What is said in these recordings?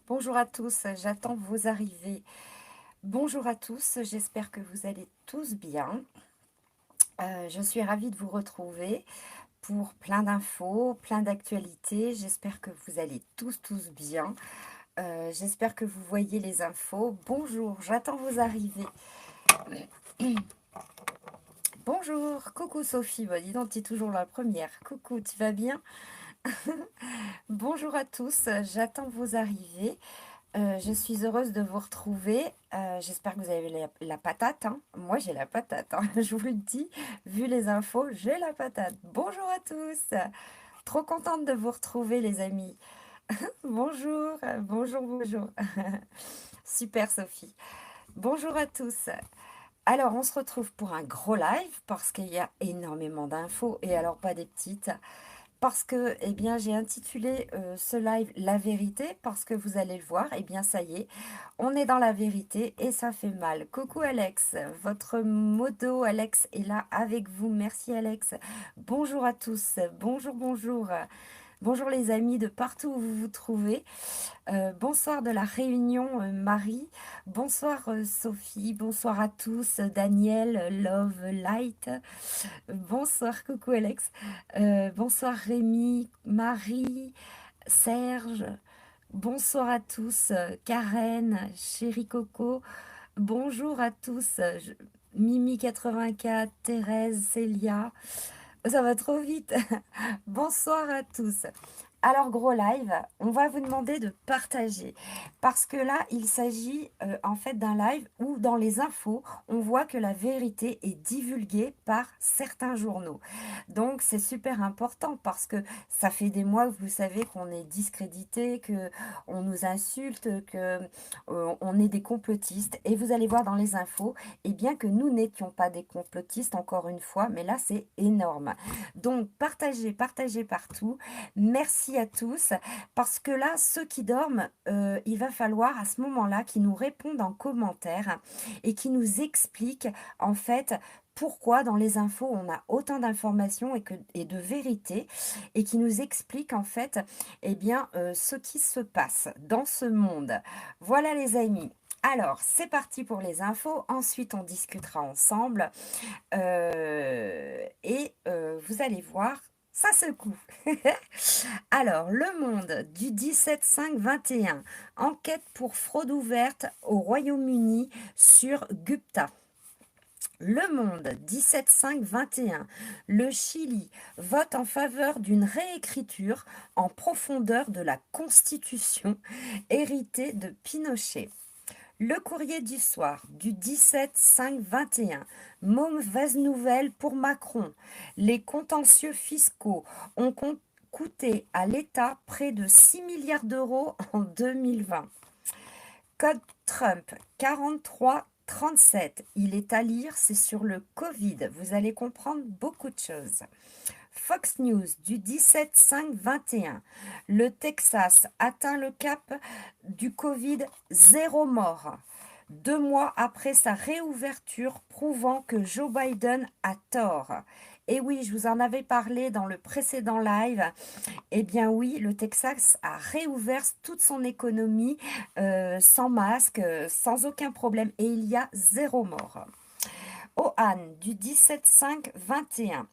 Bonjour à tous, j'attends vos arrivées. Bonjour à tous, j'espère que vous allez tous bien. Je suis ravie de vous retrouver pour plein d'infos, plein d'actualités. J'espère que vous allez tous bien. J'espère que vous voyez les infos. Bonjour, j'attends vos arrivées. Bonjour, coucou Sophie, bah dis donc, tu es toujours la première. Coucou, tu vas bien? Bonjour à tous, j'attends vos arrivées. Je suis heureuse de vous retrouver. J'espère que vous avez la patate, hein. Moi, j'ai la patate, hein. Je vous le dis, vu les infos, j'ai la patate. Bonjour à tous. Trop contente de vous retrouver, les amis. Bonjour, bonjour. Super, Sophie. Bonjour à tous. Alors, on se retrouve pour un gros live parce qu'il y a énormément d'infos et alors pas des petites. Parce que, eh bien, j'ai intitulé ce live «La vérité» parce que vous allez le voir, eh bien, ça y est, on est dans la vérité et ça fait mal. Coucou Alex, votre modo Alex est là avec vous. Merci Alex. Bonjour à tous, bonjour. Bonjour les amis de partout où vous vous trouvez. Bonsoir de la Réunion, Marie. Bonsoir Sophie. Bonsoir à tous. Daniel, Love, Light. Bonsoir, coucou Alex. Bonsoir Rémi, Marie, Serge. Bonsoir à tous. Karen, chérie Coco. Bonjour à tous. Mimi 84, Thérèse, Célia. Ça va trop vite. Bonsoir à tous. Alors, gros live, on va vous demander de partager parce que là, il s'agit en fait d'un live où dans les infos, on voit que la vérité est divulguée par certains journaux. Donc, c'est super important parce que ça fait des mois, vous savez, qu'on est discrédité, que on nous insulte, que on est des complotistes. Et vous allez voir dans les infos, et bien que nous n'étions pas des complotistes, encore une fois, mais là, c'est énorme. Donc, partagez partout. Merci à tous, parce que là, ceux qui dorment, il va falloir à ce moment-là qu'ils nous répondent en commentaire et qui nous expliquent en fait pourquoi dans les infos on a autant d'informations et de vérité et qui nous expliquent en fait eh bien, ce qui se passe dans ce monde. Voilà les amis. Alors, c'est parti pour les infos. Ensuite, on discutera ensemble. Vous allez voir, ça secoue. Alors, Le Monde du 17-5-21. Enquête pour fraude ouverte au Royaume-Uni sur Gupta. Le Monde 17-5-21. Le Chili vote en faveur d'une réécriture en profondeur de la Constitution héritée de Pinochet. Le Courrier du Soir du 17-5-21. Mauvaise nouvelle pour Macron. Les contentieux fiscaux ont coûté à l'État près de 6 milliards d'euros en 2020. Code Trump 43-37. Il est à lire, c'est sur le Covid. Vous allez comprendre beaucoup de choses. Fox News du 17-5-21. Le Texas atteint le cap du Covid, 0 mort. 2 mois après sa réouverture, prouvant que Joe Biden a tort. Et oui, je vous en avais parlé dans le précédent live. Eh bien oui, le Texas a réouvert toute son économie sans masque, sans aucun problème. Et il y a 0 mort. Ohan du 17-5-21.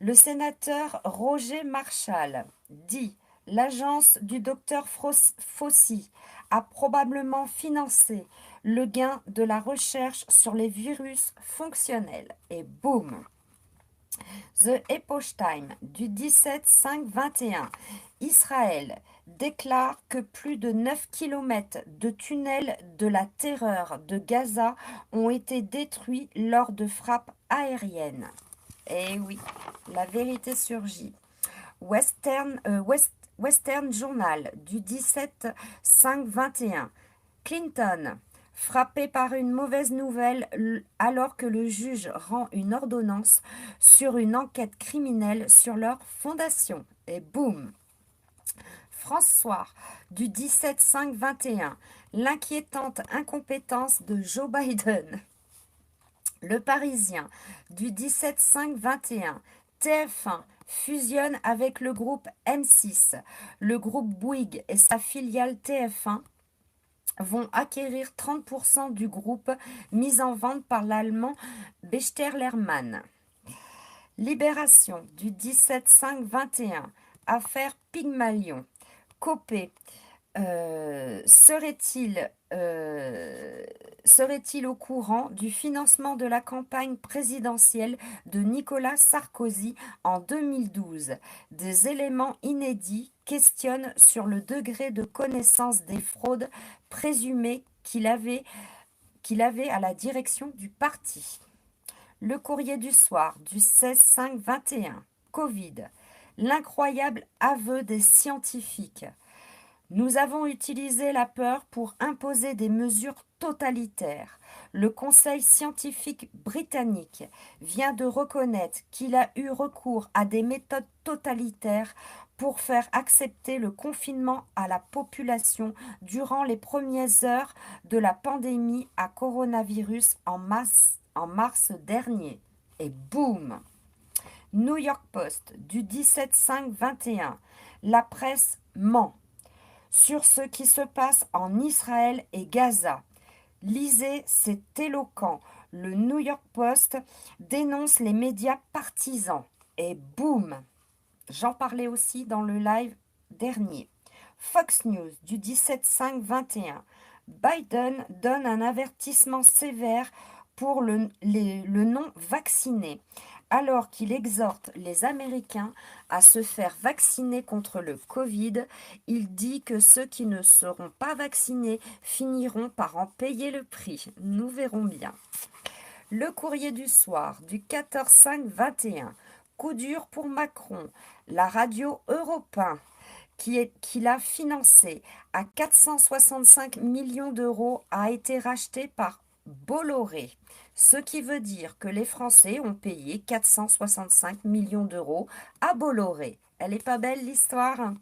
Le sénateur Roger Marshall dit: l'agence du docteur Fauci a probablement financé le gain de la recherche sur les virus fonctionnels. Et boum! The Epoch Time du 17-5-21. Israël déclare que plus de 9 kilomètres de tunnels de la terreur de Gaza ont été détruits lors de frappes aériennes. Eh oui, la vérité surgit. Western Journal du 17-5-21. Clinton, frappé par une mauvaise nouvelle alors que le juge rend une ordonnance sur une enquête criminelle sur leur fondation. Et boum! François du 17-5-21. L'inquiétante incompétence de Joe Biden. Le Parisien du 17-5-21. TF1 fusionne avec le groupe M6. Le groupe Bouygues et sa filiale TF1 vont acquérir 30% du groupe mis en vente par l'allemand Bechtle-Lehmann. Libération du 17-5-21. Affaire Pygmalion. Copé. Serait-il au courant du financement de la campagne présidentielle de Nicolas Sarkozy en 2012? Des éléments inédits questionnent sur le degré de connaissance des fraudes présumées qu'il avait à la direction du parti. Le courrier du soir du 16-5-21. Covid. L'incroyable aveu des scientifiques. Nous avons utilisé la peur pour imposer des mesures totalitaires. Le Conseil scientifique britannique vient de reconnaître qu'il a eu recours à des méthodes totalitaires pour faire accepter le confinement à la population durant les premières heures de la pandémie à coronavirus en mars dernier. Et boum! New York Post du 17-5-21. La presse ment sur ce qui se passe en Israël et Gaza. Lisez, c'est éloquent. Le New York Post dénonce les médias partisans. Et boum! J'en parlais aussi dans le live dernier. Fox News du 17-5-21. Biden donne un avertissement sévère pour le non-vacciné, alors qu'il exhorte les Américains à se faire vacciner contre le Covid. Il dit que ceux qui ne seront pas vaccinés finiront par en payer le prix. Nous verrons bien. Le courrier du soir du 14-5-21. Coup dur pour Macron. La radio Europe 1 qui l'a financé à 465 millions d'euros a été racheté par Bolloré, ce qui veut dire que les Français ont payé 465 millions d'euros à Bolloré. Elle est pas belle l'histoire?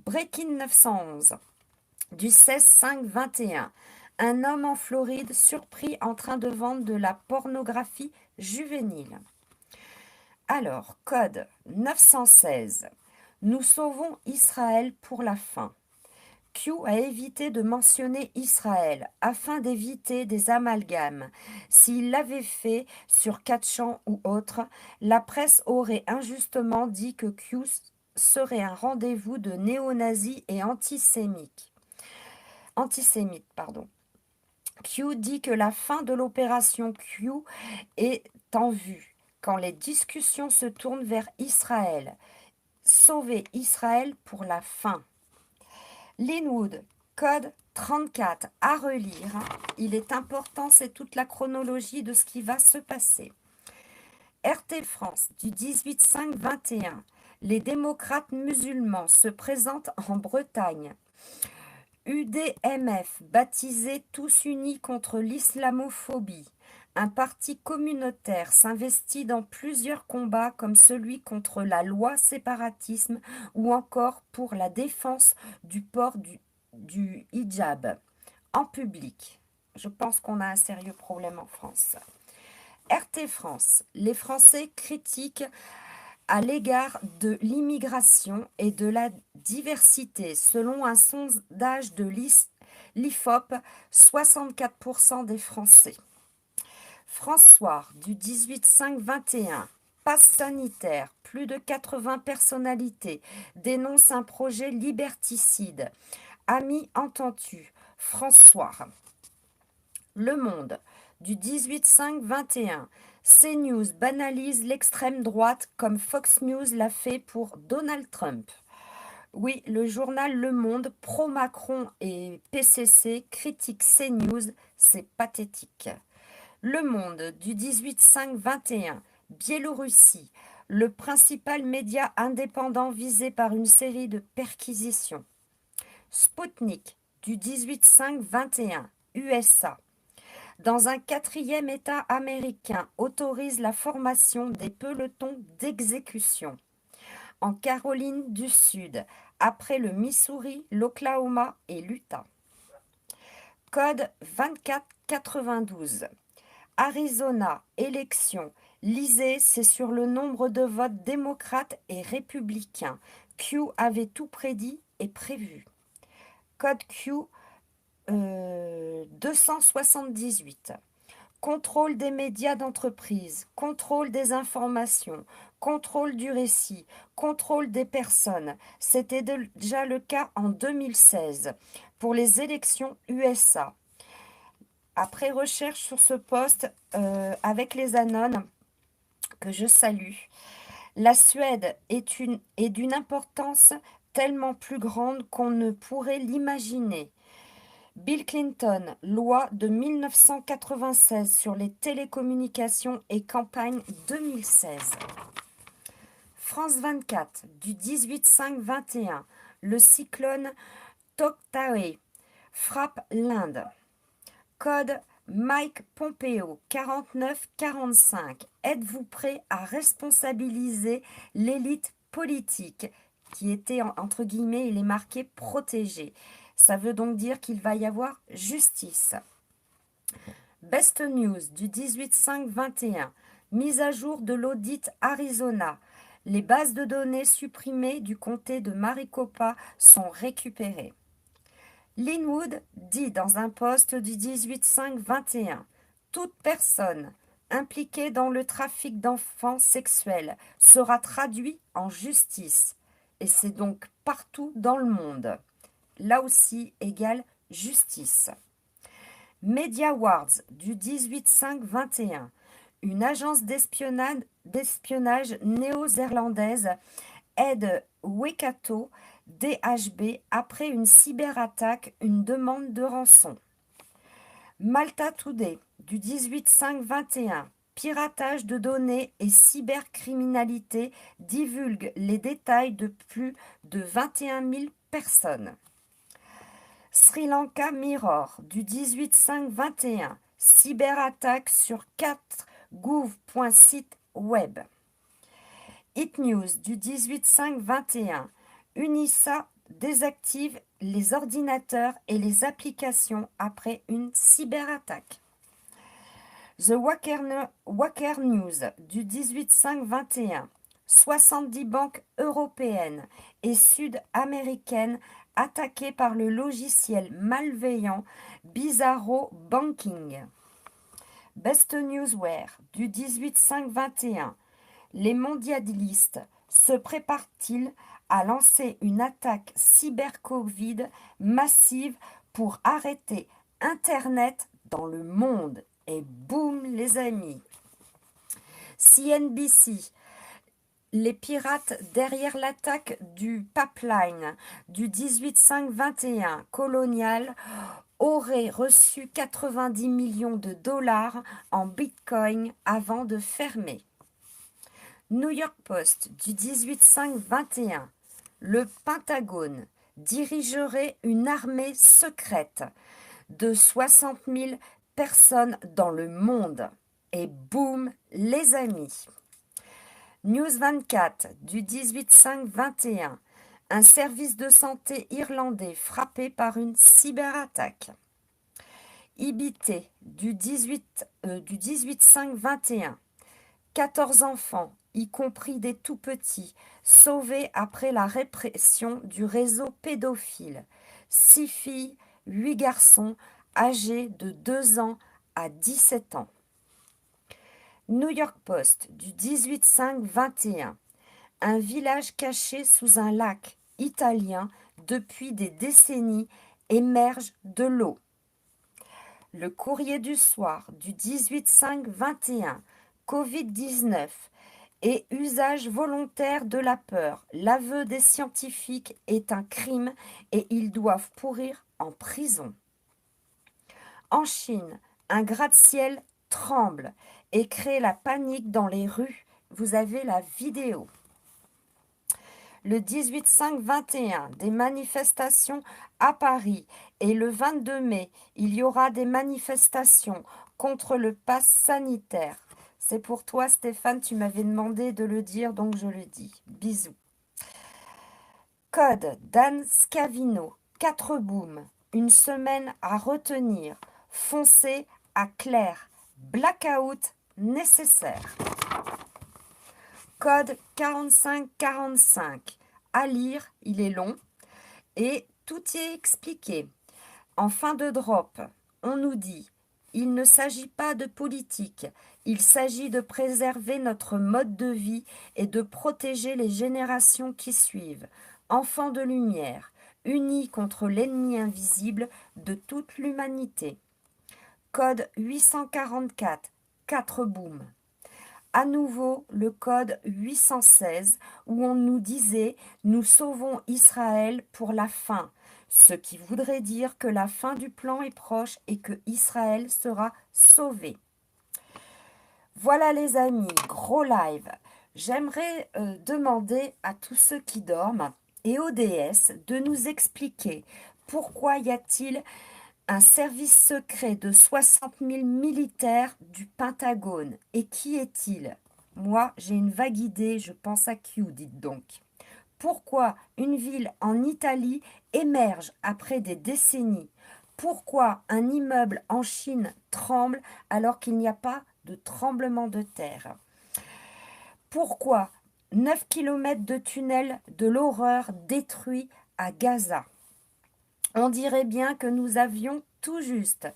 Breaking 911 du 16-5-21. Un homme en Floride surpris en train de vendre de la pornographie juvénile. Alors, code 916. Nous sauvons Israël pour la fin. Q a évité de mentionner Israël afin d'éviter des amalgames. S'il l'avait fait sur Katchan ou autre, la presse aurait injustement dit que Q serait un rendez-vous de néo-nazis et antisémites. Q dit que la fin de l'opération Q est en vue quand les discussions se tournent vers Israël. Sauver Israël pour la fin. Linwood, code 34, à relire. Il est important, c'est toute la chronologie de ce qui va se passer. RT France du 18-5-21. Les démocrates musulmans se présentent en Bretagne. UDMF, baptisé Tous unis contre l'islamophobie. Un parti communautaire s'investit dans plusieurs combats comme celui contre la loi séparatisme ou encore pour la défense du port du hijab en public. Je pense qu'on a un sérieux problème en France. RT France, les Français critiquent à l'égard de l'immigration et de la diversité. Selon un sondage de l'IFOP, 64% des Français. François du 18-5-21. Passe sanitaire, plus de 80 personnalités dénoncent un projet liberticide. Amis, entends-tu? François. Le Monde du 18-5-21. CNews banalise l'extrême droite comme Fox News l'a fait pour Donald Trump. Oui, le journal Le Monde, pro-Macron et PCC, critique CNews, c'est pathétique. Le Monde du 18-5-21. Biélorussie, le principal média indépendant visé par une série de perquisitions. Sputnik du 18-5-21. USA. Dans un quatrième État américain, autorise la formation des pelotons d'exécution. En Caroline du Sud, après le Missouri, l'Oklahoma et l'Utah. Code 2492. Arizona, élection. Lisez, c'est sur le nombre de votes démocrates et républicains. Q avait tout prédit et prévu. Code Q 278. Contrôle des médias d'entreprise, contrôle des informations, contrôle du récit, contrôle des personnes. C'était déjà le cas en 2016 pour les élections USA. Après recherche sur ce poste avec les Anones, que je salue, la Suède est d'une importance tellement plus grande qu'on ne pourrait l'imaginer. Bill Clinton, loi de 1996 sur les télécommunications et campagne 2016. France 24, du 18-5-21, le cyclone Toktae frappe l'Inde. Code Mike Pompeo, 49-45. Êtes-vous prêt à responsabiliser l'élite politique qui était, entre guillemets, il est marqué protégée. Ça veut donc dire qu'il va y avoir justice. Best News du 18-5-21. Mise à jour de l'audit Arizona. Les bases de données supprimées du comté de Maricopa sont récupérées. Linwood dit dans un post du 18-5-21 « Toute personne impliquée dans le trafic d'enfants sexuels sera traduite en justice. » Et c'est donc partout dans le monde. Là aussi égale justice. Media Awards du 18-5-21. Une agence d'espionnage néo-zélandaise aide Waikato DHB après une cyberattaque, une demande de rançon. Malta Today du 18-5-21. Piratage de données et cybercriminalité divulgue les détails de plus de 21 000 personnes. Sri Lanka Mirror du 18-5-21. Cyberattaque sur 4 gouv.sites web. Hit News du 18-5-21. UNISA désactive les ordinateurs et les applications après une cyberattaque. The Wacker News du 18-5-21. 70 banques européennes et sud-américaines attaquées par le logiciel malveillant Bizarro Banking. Best Newswear du 18-5-21. Les mondialistes se préparent-ils à lancer une attaque cyber-Covid massive pour arrêter Internet dans le monde? Et boum les amis. CNBC. Les pirates derrière l'attaque du pipeline du 18-5-21 colonial auraient reçu 90 millions de dollars en bitcoin avant de fermer. New York Post du 18-5-21. Le Pentagone dirigerait une armée secrète de 60 000 personnes dans le monde. Et boum les amis. News 24 du 18-5-21. Un service de santé irlandais frappé par une cyberattaque. IBT du 18-5-21. 14 enfants, y compris des tout-petits, sauvés après la répression du réseau pédophile. 6 filles, 8 garçons, âgés de 2 ans à 17 ans. New York Post du 18-5-21. Un village caché sous un lac italien depuis des décennies émerge de l'eau. Le Courrier du Soir du 18-5-21. Covid-19 et usage volontaire de la peur. L'aveu des scientifiques est un crime et ils doivent pourrir en prison. En Chine, un gratte-ciel tremble et crée la panique dans les rues. Vous avez la vidéo. Le 18-5-21, des manifestations à Paris et le 22 mai, il y aura des manifestations contre le pass sanitaire. C'est pour toi Stéphane, tu m'avais demandé de le dire, donc je le dis. Bisous. Code Dan Scavino, 4 booms, une semaine à retenir, foncez à clair, blackout nécessaire. Code 4545, à lire, il est long et tout y est expliqué. En fin de drop, on nous dit, il ne s'agit pas de politique, il s'agit de préserver notre mode de vie et de protéger les générations qui suivent. Enfants de lumière, unis contre l'ennemi invisible de toute l'humanité. Code 844, 4 booms. À nouveau, le code 816, où on nous disait « Nous sauvons Israël pour la fin », ce qui voudrait dire que la fin du plan est proche et que Israël sera sauvé. Voilà les amis, gros live. J'aimerais demander à tous ceux qui dorment et aux déesses de nous expliquer pourquoi y a-t-il un service secret de 60 000 militaires du Pentagone. Et qui est-il? Moi, j'ai une vague idée, je pense à Q, dites donc. Pourquoi une ville en Italie émerge après des décennies? Pourquoi un immeuble en Chine tremble alors qu'il n'y a pas de tremblement de terre? Pourquoi 9 km de tunnels de l'horreur détruits à Gaza? On dirait bien que nous avions tout juste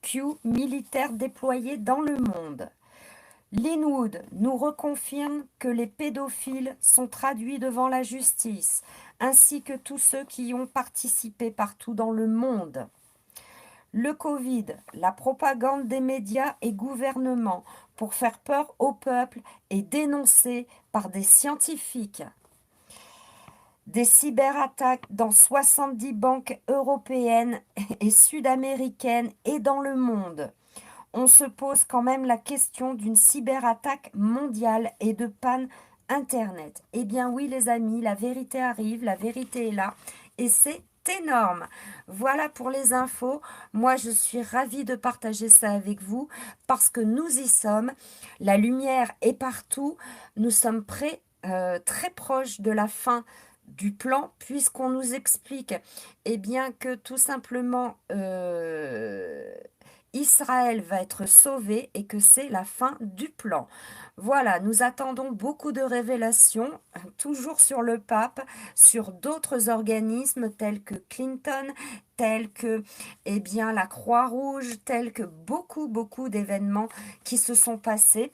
Q militaires déployés dans le monde. Linwood nous reconfirme que les pédophiles sont traduits devant la justice, ainsi que tous ceux qui y ont participé partout dans le monde. Le Covid, la propagande des médias et gouvernements pour faire peur au peuple est dénoncée par des scientifiques. Des cyberattaques dans 70 banques européennes et sud-américaines et dans le monde. On se pose quand même la question d'une cyberattaque mondiale et de panne Internet. Eh bien oui les amis, la vérité arrive, la vérité est là et c'est énorme. Voilà pour les infos. Moi je suis ravie de partager ça avec vous parce que nous y sommes. La lumière est partout. Nous sommes prêts, très proches de la fin du plan, puisqu'on nous explique eh bien, que tout simplement Israël va être sauvé et que c'est la fin du plan. Voilà, nous attendons beaucoup de révélations, toujours sur le pape, sur d'autres organismes tels que Clinton, tels que eh bien, la Croix-Rouge, tels que beaucoup d'événements qui se sont passés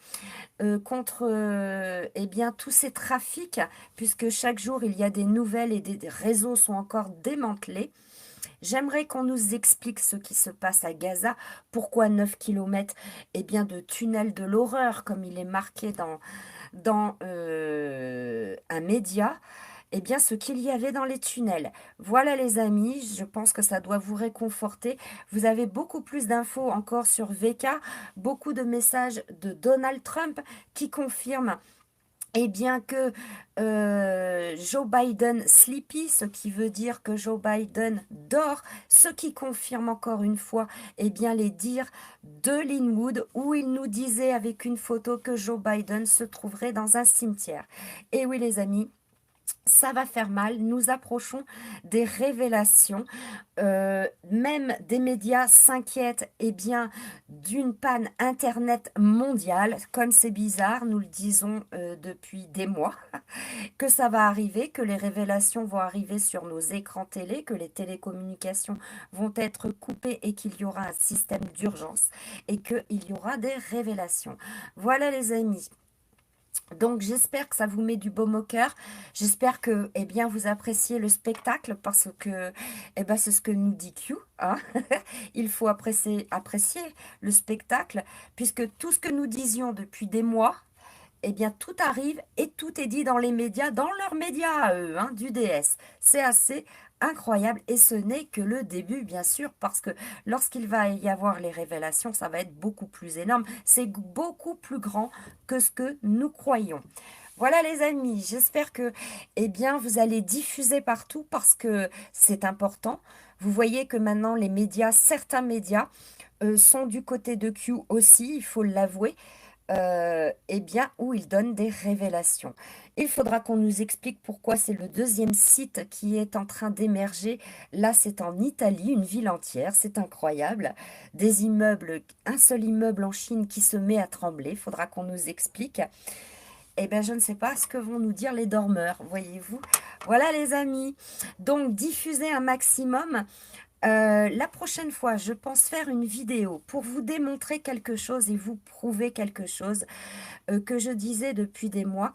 contre eh bien, tous ces trafics, puisque chaque jour il y a des nouvelles et des réseaux sont encore démantelés. J'aimerais qu'on nous explique ce qui se passe à Gaza, pourquoi 9 km eh bien, de tunnel de l'horreur, comme il est marqué dans un média, eh bien, ce qu'il y avait dans les tunnels. Voilà les amis, je pense que ça doit vous réconforter. Vous avez beaucoup plus d'infos encore sur VK, beaucoup de messages de Donald Trump qui confirment eh bien que Joe Biden sleepy, ce qui veut dire que Joe Biden dort, ce qui confirme encore une fois eh bien, les dires de Linwood où il nous disait avec une photo que Joe Biden se trouverait dans un cimetière. Et oui les amis, ça va faire mal, nous approchons des révélations, même des médias s'inquiètent eh bien d'une panne internet mondiale, comme c'est bizarre, nous le disons depuis des mois, que ça va arriver, que les révélations vont arriver sur nos écrans télé, que les télécommunications vont être coupées et qu'il y aura un système d'urgence et qu'il y aura des révélations. Voilà les amis. Donc j'espère que ça vous met du baume au cœur, j'espère que eh bien, vous appréciez le spectacle parce que eh ben, c'est ce que nous dit Q, hein. Il faut apprécier le spectacle puisque tout ce que nous disions depuis des mois, eh bien tout arrive et tout est dit dans les médias, dans leurs médias à eux, hein, du DS. C'est assez incroyable et ce n'est que le début bien sûr parce que lorsqu'il va y avoir les révélations, ça va être beaucoup plus énorme. C'est beaucoup plus grand que ce que nous croyons. Voilà les amis, j'espère que eh bien, vous allez diffuser partout parce que c'est important. Vous voyez que maintenant les médias, certains médias sont du côté de Q aussi, il faut l'avouer. Eh bien, où il donne des révélations. Il faudra qu'on nous explique pourquoi c'est le deuxième site qui est en train d'émerger. Là, c'est en Italie, une ville entière, c'est incroyable. Des immeubles, un seul immeuble en Chine qui se met à trembler. Il faudra qu'on nous explique. Eh bien, je ne sais pas ce que vont nous dire les dormeurs, voyez-vous. Voilà les amis. Donc, diffusez un maximum. La prochaine fois, je pense faire une vidéo pour vous démontrer quelque chose et vous prouver quelque chose que je disais depuis des mois.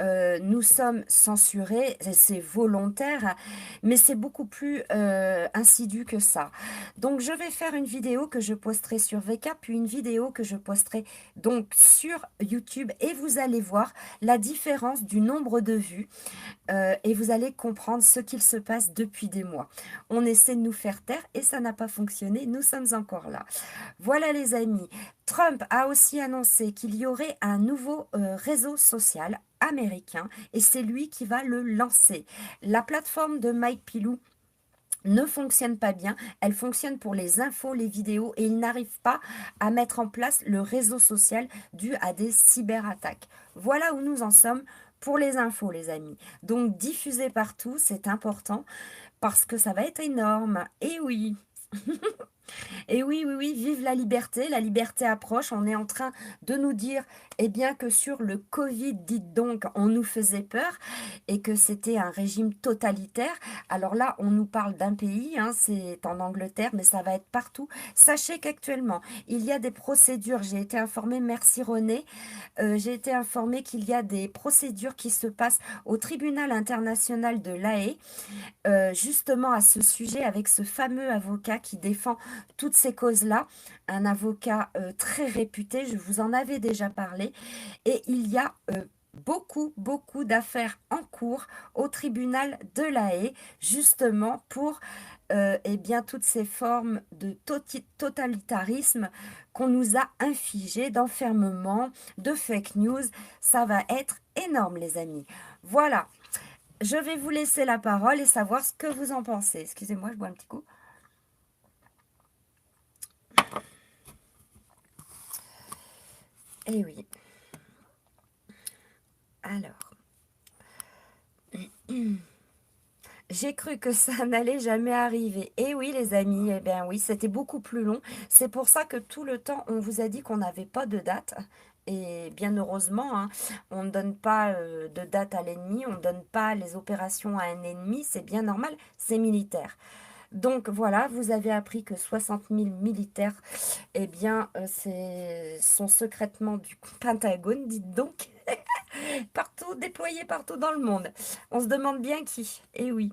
Nous sommes censurés, c'est volontaire, mais c'est beaucoup plus insidieux que ça. Donc je vais faire une vidéo que je posterai sur VK, puis une vidéo que je posterai donc sur YouTube, et vous allez voir la différence du nombre de vues, et vous allez comprendre ce qu'il se passe depuis des mois. On essaie de nous faire taire et ça n'a pas fonctionné, nous sommes encore là. Voilà les amis, Trump a aussi annoncé qu'il y aurait un nouveau réseau social américain et c'est lui qui va le lancer. La plateforme de Mike Pilou ne fonctionne pas bien, elle fonctionne pour les infos, les vidéos et il n'arrive pas à mettre en place le réseau social dû à des cyberattaques. Voilà où nous en sommes pour les infos les amis. Donc diffusez partout, c'est important parce que ça va être énorme. Et oui. Et oui, oui, oui, vive la liberté approche. On est en train de nous dire, eh bien, que sur le Covid, dites donc, on nous faisait peur et que c'était un régime totalitaire. Alors là, on nous parle d'un pays, hein, c'est en Angleterre, mais ça va être partout. Sachez qu'actuellement, il y a des procédures, j'ai été informée, merci René, j'ai été informée qu'il y a des procédures qui se passent au tribunal international de l'Haye justement à ce sujet avec ce fameux avocat qui défend toutes ces causes-là, un avocat très réputé, je vous en avais déjà parlé, et il y a beaucoup d'affaires en cours au tribunal de l'Haye, justement pour eh bien, toutes ces formes de totalitarisme qu'on nous a infligées, d'enfermement, de fake news. Ça va être énorme, les amis. Voilà. Je vais vous laisser la parole et savoir ce que vous en pensez. Excusez-moi, je bois un petit coup. Eh oui. Alors, j'ai cru que ça n'allait jamais arriver. Eh oui, les amis, eh bien oui, c'était beaucoup plus long. C'est pour ça que tout le temps, on vous a dit qu'on n'avait pas de date. Et bien heureusement, hein, on ne donne pas de date à l'ennemi, on ne donne pas les opérations à un ennemi, c'est bien normal, c'est militaire. Donc voilà, vous avez appris que 60 000 militaires, eh bien, sont secrètement du Pentagone, dites donc, partout, déployés partout dans le monde. On se demande bien qui. Eh oui.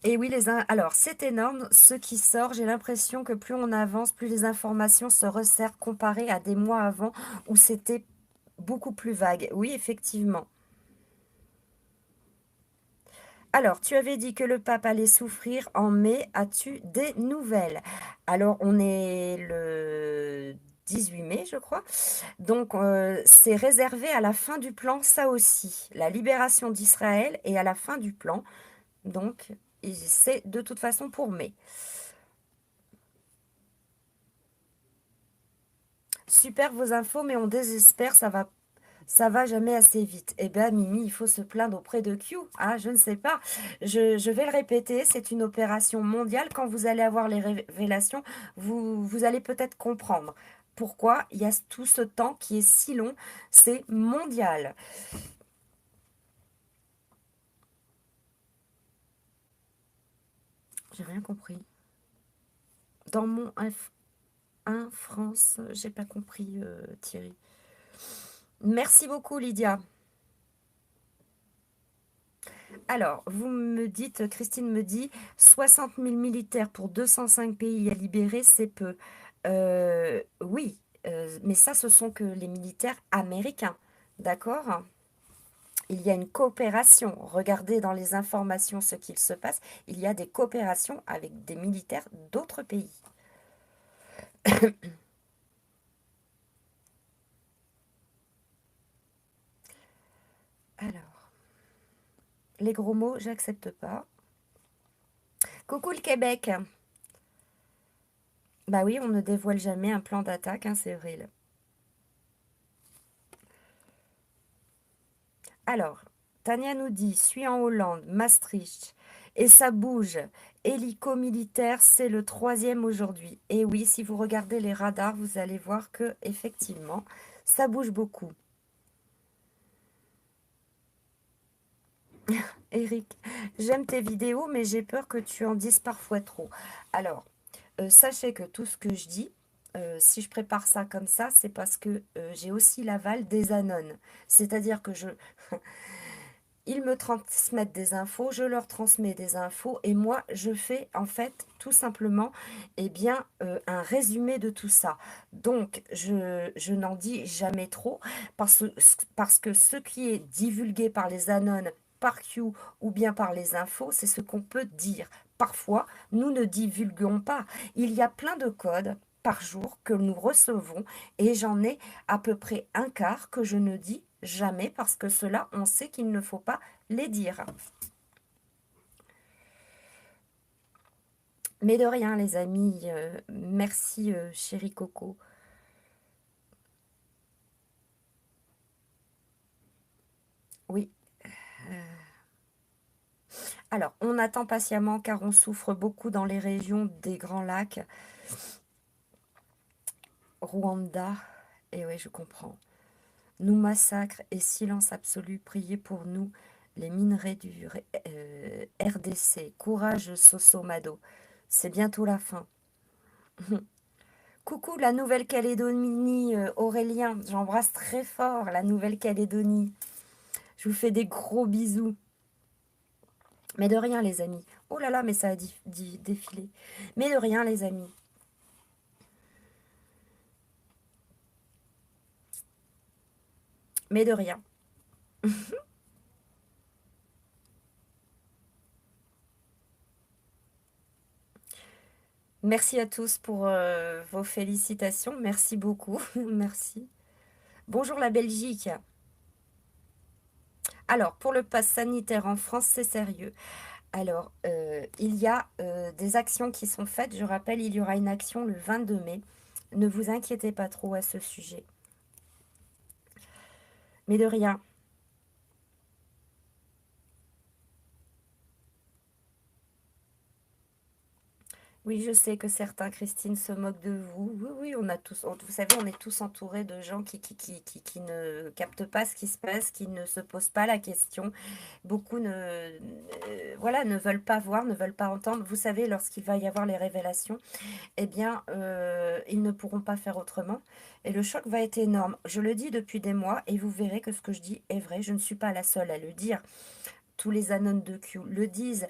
Et oui, alors c'est énorme ce qui sort. J'ai l'impression que plus on avance, plus les informations se resserrent comparé à des mois avant où c'était beaucoup plus vague. Oui, effectivement. Alors, tu avais dit que le pape allait souffrir en mai. As-tu des nouvelles? Alors, on est le 18 mai, je crois. Donc, c'est réservé à la fin du plan, ça aussi. La libération d'Israël est à la fin du plan. Donc, c'est de toute façon pour mai. Super vos infos, mais on désespère, ça va jamais assez vite. Eh bien, Mimi, il faut se plaindre auprès de Q. Ah, je ne sais pas. Je vais le répéter, c'est une opération mondiale. Quand vous allez avoir les révélations, vous allez peut-être comprendre pourquoi il y a tout ce temps qui est si long. C'est mondial. J'ai rien compris. Dans mon F1 France, j'ai pas compris, Thierry. Merci beaucoup, Lydia. Alors, vous me dites, Christine me dit, 60 000 militaires pour 205 pays à libérer, c'est peu. Oui, mais ça, ce sont que les militaires américains, d'accord? Il y a une coopération. Regardez dans les informations ce qu'il se passe. Il y a des coopérations avec des militaires d'autres pays. Alors, les gros mots, j'accepte pas. Coucou le Québec. Bah oui, on ne dévoile jamais un plan d'attaque, hein, c'est vrai. Alors, Tania nous dit, suis en Hollande, Maastricht, et ça bouge. Hélico militaire, c'est le troisième aujourd'hui. Et oui, si vous regardez les radars, vous allez voir que effectivement, ça bouge beaucoup. Eric, j'aime tes vidéos, mais j'ai peur que tu en dises parfois trop. Alors, sachez que tout ce que je dis, si je prépare ça comme ça, c'est parce que j'ai aussi l'aval des anones. C'est-à-dire que ils me transmettent des infos, je leur transmets des infos, et moi, je fais en fait tout simplement un résumé de tout ça. Donc, je n'en dis jamais trop, parce que ce qui est divulgué par les anones, par Q ou bien par les infos, c'est ce qu'on peut dire. Parfois, nous ne divulguons pas. Il y a plein de codes par jour que nous recevons, et j'en ai à peu près un quart que je ne dis jamais, parce que cela, on sait qu'il ne faut pas les dire. Mais de rien, les amis. Merci, chérie Coco. Oui. Alors, on attend patiemment car on souffre beaucoup dans les régions des Grands Lacs. Rwanda. Et oui, je comprends. Nous massacrent et silence absolu. Priez pour nous, les minerais du RDC. Courage, Sosomado. C'est bientôt la fin. Coucou la Nouvelle-Calédonie, Aurélien. J'embrasse très fort la Nouvelle-Calédonie. Je vous fais des gros bisous. Mais de rien, les amis. Oh là là, mais ça a défilé. Mais de rien, les amis. Mais de rien. Merci à tous pour vos félicitations. Merci beaucoup. Merci. Bonjour la Belgique. Alors, pour le pass sanitaire en France, c'est sérieux. Alors, il y a des actions qui sont faites. Je rappelle, il y aura une action le 22 mai. Ne vous inquiétez pas trop à ce sujet. Mais de rien. Oui, je sais que certains, Christine, se moquent de vous. Oui, oui, on a tous, vous savez, on est tous entourés de gens qui ne captent pas ce qui se passe, qui ne se posent pas la question. Beaucoup voilà, ne veulent pas voir, ne veulent pas entendre. Vous savez, lorsqu'il va y avoir les révélations, eh bien, ils ne pourront pas faire autrement. Et le choc va être énorme. Je le dis depuis des mois et vous verrez que ce que je dis est vrai. Je ne suis pas la seule à le dire. Tous les anones de Q le disent.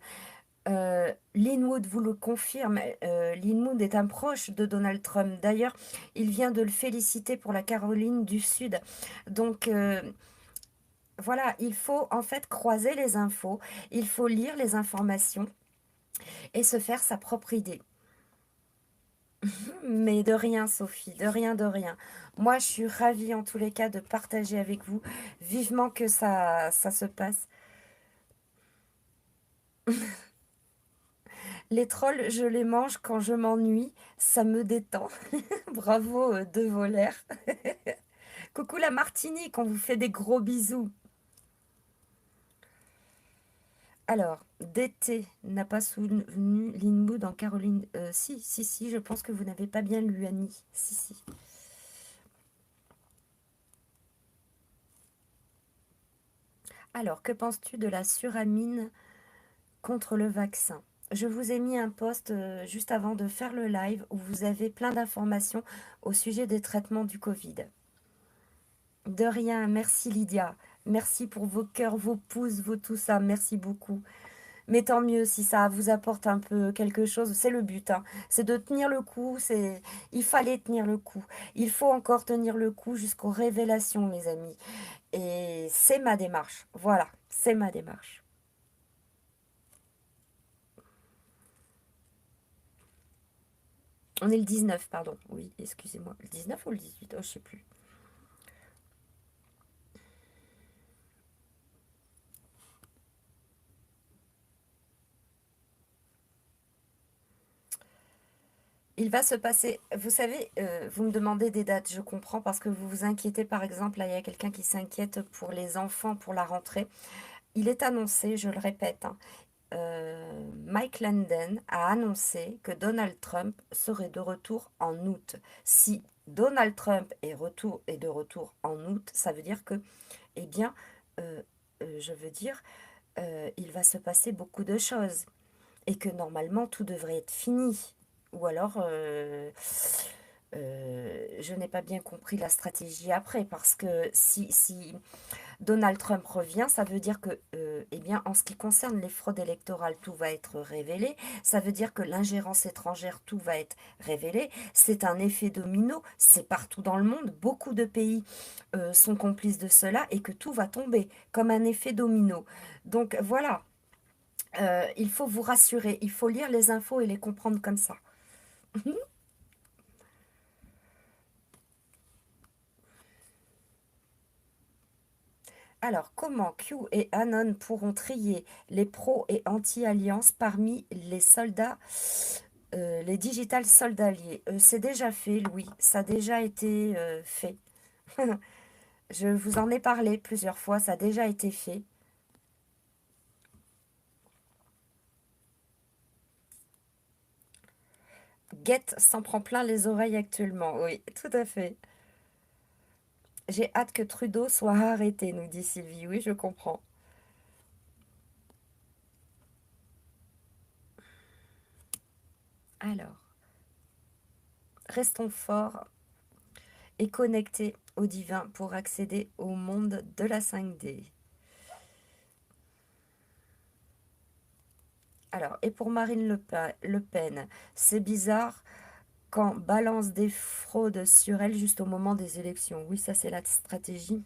Linwood vous le confirme. Linwood est un proche de Donald Trump. D'ailleurs, il vient de le féliciter pour la Caroline du Sud. Donc, voilà, il faut en fait croiser les infos. Il faut lire les informations et se faire sa propre idée. Mais de rien, Sophie, de rien, de rien. Moi, je suis ravie en tous les cas de partager avec vous. Vivement que ça se passe. Les trolls, je les mange quand je m'ennuie. Ça me détend. Bravo, De Volaire. Coucou la Martinique, on vous fait des gros bisous. Alors, d'été n'a pas souvenu Linwood en Caroline. Si, si, si, je pense que vous n'avez pas bien lu Annie. Si, si. Alors, que penses-tu de la suramine contre le vaccin? Je vous ai mis un post juste avant de faire le live où vous avez plein d'informations au sujet des traitements du Covid. De rien, merci Lydia. Merci pour vos cœurs, vos pouces, vos tout ça. Merci beaucoup. Mais tant mieux si ça vous apporte un peu quelque chose. C'est le but, hein. C'est de tenir le coup. Il fallait tenir le coup. Il faut encore tenir le coup jusqu'aux révélations, mes amis. Et c'est ma démarche. Voilà, c'est ma démarche. On est le 19, pardon. Oui, excusez-moi. Le 19 ou le 18? Oh, je sais plus. Il va se passer, vous savez, vous me demandez des dates, je comprends, parce que vous vous inquiétez, par exemple, là, il y a quelqu'un qui s'inquiète pour les enfants, pour la rentrée. Il est annoncé, je le répète, hein, Mike Landen a annoncé que Donald Trump serait de retour en août. Si Donald Trump est de retour en août, ça veut dire que, eh bien, je veux dire, il va se passer beaucoup de choses et que normalement tout devrait être fini. Ou alors, je n'ai pas bien compris la stratégie après, parce que si Donald Trump revient, ça veut dire que, eh bien, en ce qui concerne les fraudes électorales, tout va être révélé. Ça veut dire que l'ingérence étrangère, tout va être révélé. C'est un effet domino, c'est partout dans le monde. Beaucoup de pays sont complices de cela et que tout va tomber comme un effet domino. Donc voilà, il faut vous rassurer, il faut lire les infos et les comprendre comme ça. Alors, comment Q et Anon pourront trier les pros et anti-alliances parmi les soldats, les digital soldaliers? C'est déjà fait, Louis, ça a déjà été fait. Je vous en ai parlé plusieurs fois, ça a déjà été fait. Guette s'en prend plein les oreilles actuellement, oui, tout à fait. J'ai hâte que Trudeau soit arrêté, nous dit Sylvie. Oui, je comprends. Alors, restons forts et connectés au divin pour accéder au monde de la 5D. Alors, et pour Marine Le Pen, c'est bizarre quand balance des fraudes sur elle juste au moment des élections. Oui, ça c'est la stratégie.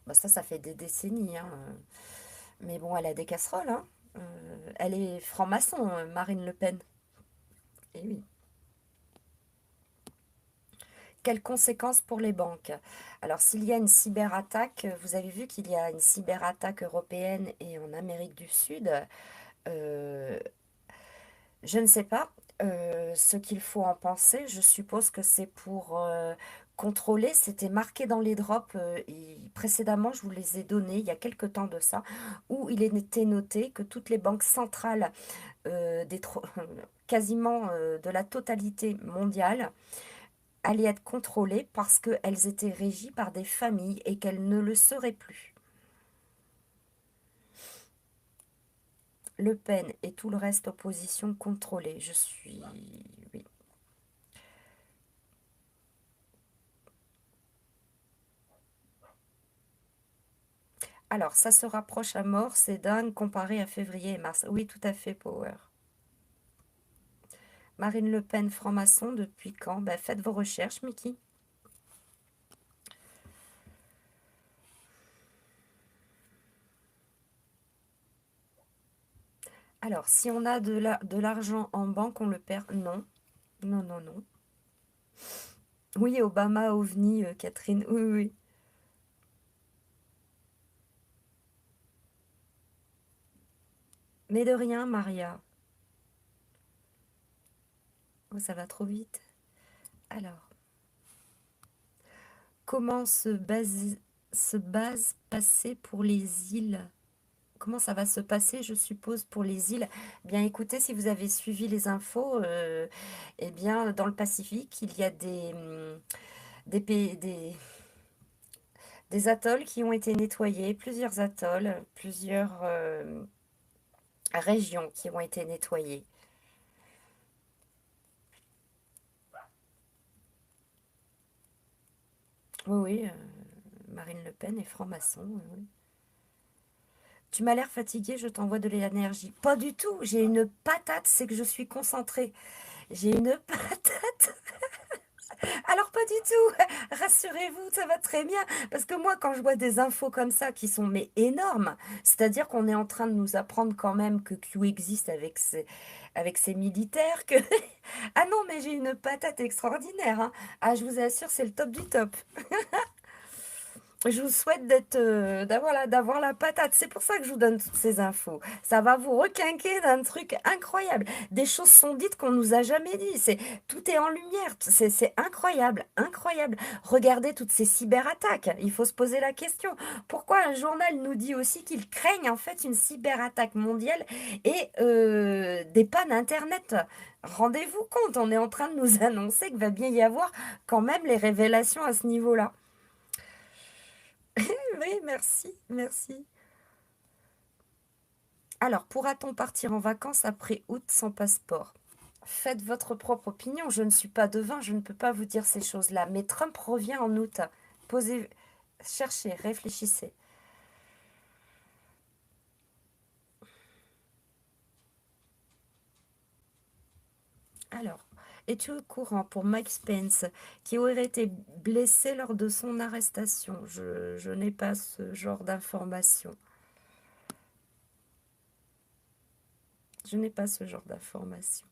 Bah, ça fait des décennies, hein. Mais bon, elle a des casseroles, hein. Elle est franc-maçon, Marine Le Pen. Et oui. Quelles conséquences pour les banques? Alors, s'il y a une cyberattaque, vous avez vu qu'il y a une cyberattaque européenne et en Amérique du Sud. Euh, je ne sais pas ce qu'il faut en penser. Je suppose que c'est pour contrôler. C'était marqué dans les drops. Précédemment, je vous les ai donnés il y a quelque temps de ça, où il était noté que toutes les banques centrales, quasiment de la totalité mondiale, allaient être contrôlées parce qu'elles étaient régies par des familles et qu'elles ne le seraient plus. Le Pen et tout le reste opposition contrôlée. Je suis... Oui. Alors, ça se rapproche à mort, c'est dingue comparé à février et mars. Oui, tout à fait, Power. Marine Le Pen, franc-maçon, depuis quand? Ben, faites vos recherches, Mickey. Alors, si on a de l'argent en banque, on le perd? Non. Non, non, non. Oui, Obama, OVNI, Catherine. Oui, oui, oui. Mais de rien, Maria. Oh, ça va trop vite. Alors, comment se base passer pour les îles? Comment ça va se passer, je suppose, pour les îles? Bien, écoutez, si vous avez suivi les infos, eh bien, dans le Pacifique, il y a des, pays- des atolls qui ont été nettoyés, plusieurs atolls, plusieurs régions qui ont été nettoyées. Oui, oui, Marine Le Pen est franc-maçon. Oui, oui. Tu m'as l'air fatiguée, je t'envoie de l'énergie. Pas du tout, j'ai une patate, c'est que je suis concentrée. J'ai une patate. Alors pas du tout, rassurez-vous, ça va très bien. Parce que moi, quand je vois des infos comme ça qui sont mais énormes, c'est-à-dire qu'on est en train de nous apprendre quand même que Q existe avec ses militaires, que... Ah non, mais j'ai une patate extraordinaire, hein. Ah, je vous assure, c'est le top du top. Je vous souhaite d'avoir la patate. C'est pour ça que je vous donne toutes ces infos. Ça va vous requinquer d'un truc incroyable. Des choses sont dites qu'on nous a jamais dit. Tout est en lumière. C'est incroyable, incroyable. Regardez toutes ces cyberattaques. Il faut se poser la question. Pourquoi un journal nous dit aussi qu'ils craignent en fait une cyberattaque mondiale et des pannes Internet? Rendez-vous compte, on est en train de nous annoncer qu'il va bien y avoir quand même les révélations à ce niveau-là. Oui, merci, merci. Alors, pourra-t-on partir en vacances après août sans passeport? Faites votre propre opinion. Je ne suis pas devin, je ne peux pas vous dire ces choses-là. Mais Trump revient en août. Posez, cherchez, réfléchissez. Alors, es-tu au courant pour Mike Spence, qui aurait été blessé lors de son arrestation? Je n'ai pas ce genre d'informations. Je n'ai pas ce genre d'informations.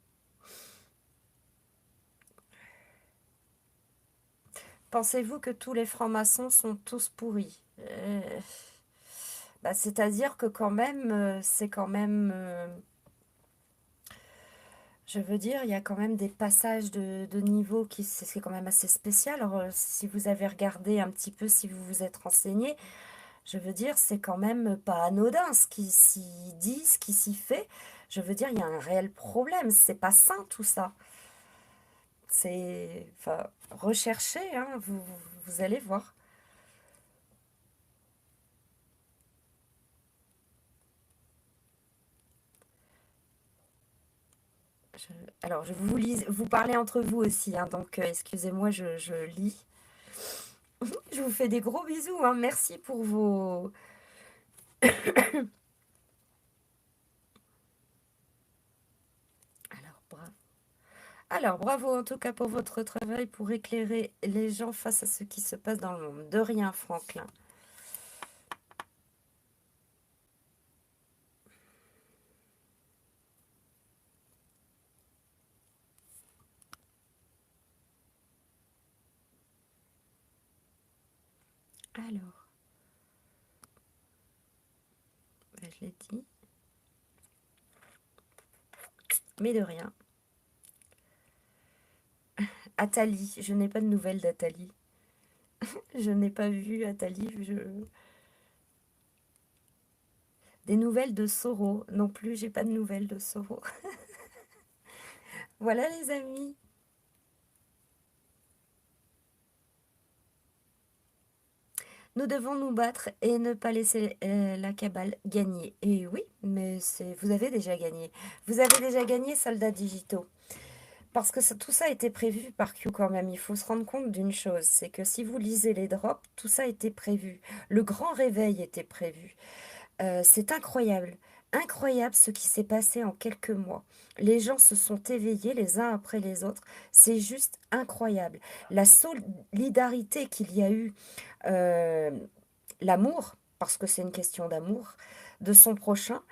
Pensez-vous que tous les francs-maçons sont tous pourris? Bah, c'est-à-dire que quand même, c'est quand même... je veux dire, il y a quand même des passages de niveau qui c'est quand même assez spécial. Alors, si vous avez regardé un petit peu, si vous vous êtes renseigné, je veux dire, c'est quand même pas anodin ce qui s'y dit, ce qui s'y fait. Je veux dire, il y a un réel problème. C'est pas sain tout ça. C'est, enfin, recherchez, hein, vous allez voir. Je- alors, je vous lis, vous parlez entre vous aussi, hein, donc excusez-moi, je lis. Je vous fais des gros bisous, hein, merci pour vos... Alors, bravo. Alors, bravo en tout cas pour votre travail pour éclairer les gens face à ce qui se passe dans le monde. De rien, Franklin. Alors, ben, je l'ai dit, mais de rien. Atali, je n'ai pas de nouvelles d'Atali. Je n'ai pas vu Atali. Des nouvelles de Soro. Non plus, j'ai pas de nouvelles de Soro. Voilà les amis. Nous devons nous battre et ne pas laisser la cabale gagner. Et oui, mais vous avez déjà gagné. Vous avez déjà gagné, soldats digitaux. Parce que tout ça a été prévu par Q quand même. Il faut se rendre compte d'une chose, c'est que si vous lisez les drops, tout ça a été prévu. Le grand réveil était prévu. C'est incroyable. Incroyable ce qui s'est passé en quelques mois. Les gens se sont éveillés les uns après les autres. C'est juste incroyable. La solidarité qu'il y a eu, euh, l'amour, parce que c'est une question d'amour, de son prochain,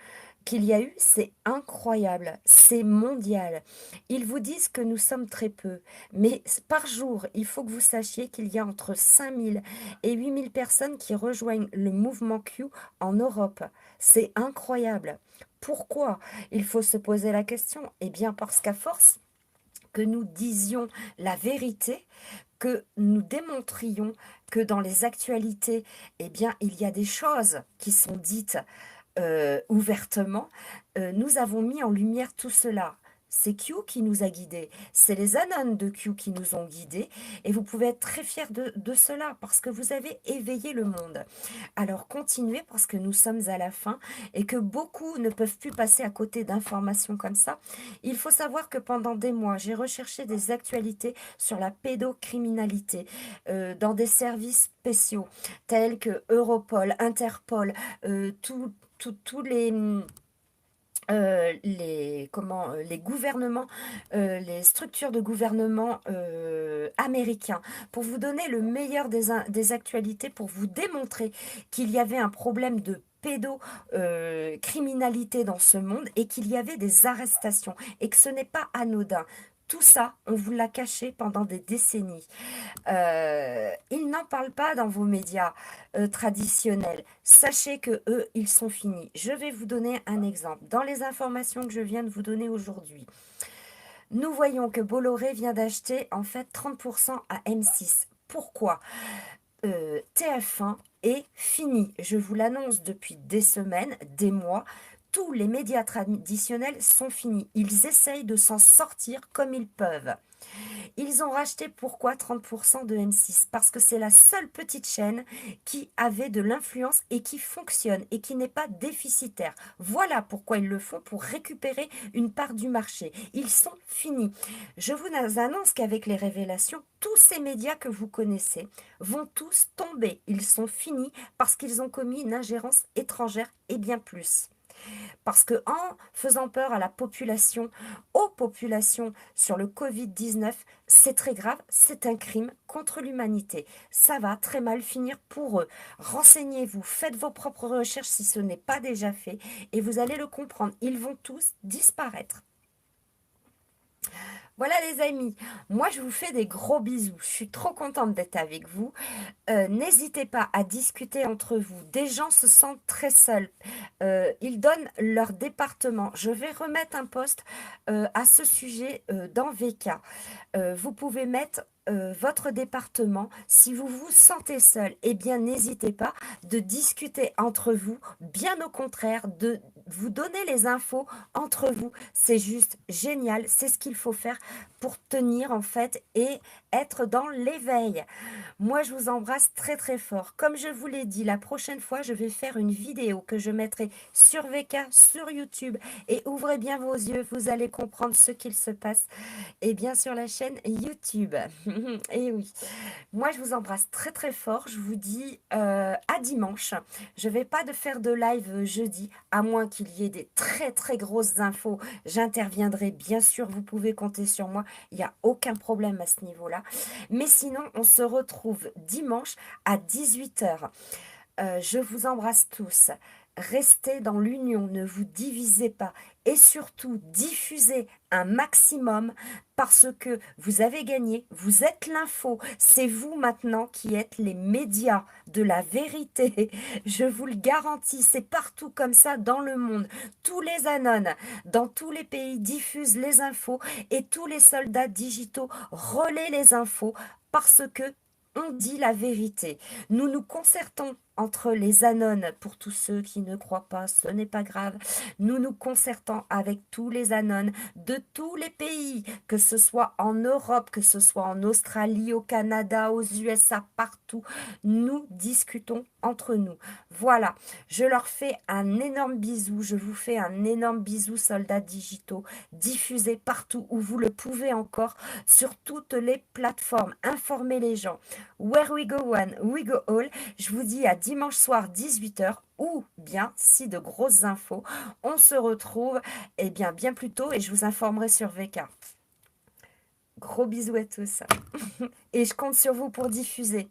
qu'il y a eu, c'est incroyable, c'est mondial. Ils vous disent que nous sommes très peu, mais par jour, il faut que vous sachiez qu'il y a entre 5 000 et 8 000 personnes qui rejoignent le mouvement Q en Europe. C'est incroyable. Pourquoi? Il faut se poser la question. Eh bien, parce qu'à force que nous disions la vérité, que nous démontrions que dans les actualités, eh bien, il y a des choses qui sont dites ouvertement, nous avons mis en lumière tout cela. C'est Q qui nous a guidés, c'est les Anons de Q qui nous ont guidés, et vous pouvez être très fiers de cela parce que vous avez éveillé le monde. Alors continuez parce que nous sommes à la fin et que beaucoup ne peuvent plus passer à côté d'informations comme ça. Il faut savoir que pendant des mois, j'ai recherché des actualités sur la pédocriminalité dans des services spéciaux tels que Europol, Interpol, tous les gouvernements, les structures de gouvernement américains, pour vous donner le meilleur des actualités, pour vous démontrer qu'il y avait un problème de pédocriminalité dans ce monde et qu'il y avait des arrestations et que ce n'est pas anodin. Tout ça, on vous l'a caché pendant des décennies. Ils n'en parlent pas dans vos médias traditionnels. Sachez que eux, ils sont finis. Je vais vous donner un exemple. Dans les informations que je viens de vous donner aujourd'hui, nous voyons que Bolloré vient d'acheter en fait 30% à M6. Pourquoi? TF1 est fini. Je vous l'annonce depuis des semaines, des mois. tous les médias traditionnels sont finis. Ils essayent de s'en sortir comme ils peuvent. Ils ont racheté pourquoi 30% de M6? Parce que c'est la seule petite chaîne qui avait de l'influence et qui fonctionne et qui n'est pas déficitaire. Voilà pourquoi ils le font, pour récupérer une part du marché. Ils sont finis. Je vous annonce qu'avec les révélations, tous ces médias que vous connaissez vont tous tomber. Ils sont finis parce qu'ils ont commis une ingérence étrangère et bien plus. Parce que en faisant peur à la population, aux populations sur le Covid-19, c'est très grave, c'est un crime contre l'humanité. Ça va très mal finir pour eux. Renseignez-vous, faites vos propres recherches si ce n'est pas déjà fait et vous allez le comprendre. Ils vont tous disparaître. Voilà les amis, moi je vous fais des gros bisous. Je suis trop contente d'être avec vous. N'hésitez pas à discuter entre vous. Des gens se sentent très seuls. Ils donnent leur département. Je vais remettre un post à ce sujet dans VK. Vous pouvez mettre votre département. Si vous vous sentez seul, eh bien n'hésitez pas de discuter entre vous. Bien au contraire, de vous donner les infos entre vous. C'est juste génial. C'est ce qu'il faut faire pour tenir en fait et être dans l'éveil. Moi, je vous embrasse très très fort. Comme je vous l'ai dit, la prochaine fois, je vais faire une vidéo que je mettrai sur VK, sur YouTube. Et ouvrez bien vos yeux, vous allez comprendre ce qu'il se passe. Et bien sur la chaîne YouTube. Et oui. Moi, je vous embrasse très très fort. Je vous dis à dimanche. Je vais pas de faire de live jeudi, à moins qu'il y ait des très très grosses infos. J'interviendrai, bien sûr, vous pouvez compter sur moi. Il n'y a aucun problème à ce niveau-là. Mais sinon, on se retrouve dimanche à 18 h. Je vous embrasse tous. Restez dans l'union, ne vous divisez pas et surtout diffusez un maximum parce que vous avez gagné, vous êtes l'info, c'est vous maintenant qui êtes les médias de la vérité. Je vous le garantis, c'est partout comme ça dans le monde. Tous les anones dans tous les pays diffusent les infos et tous les soldats digitaux relaient les infos parce que on dit la vérité. Nous nous concertons entre les anones. Pour tous ceux qui ne croient pas, ce n'est pas grave. Nous nous concertons avec tous les anones de tous les pays, que ce soit en Europe, que ce soit en Australie, au Canada, aux USA, partout. Nous discutons entre nous. Voilà, je leur fais un énorme bisou. Je vous fais un énorme bisou, soldats digitaux. Diffusez partout où vous le pouvez encore, sur toutes les plateformes. Informez les gens. Where we go one, we go all. Je vous dis à dimanche soir 18 h ou bien, si de grosses infos, on se retrouve bien plus tôt et je vous informerai sur VK. Gros bisous à tous. Et je compte sur vous pour diffuser.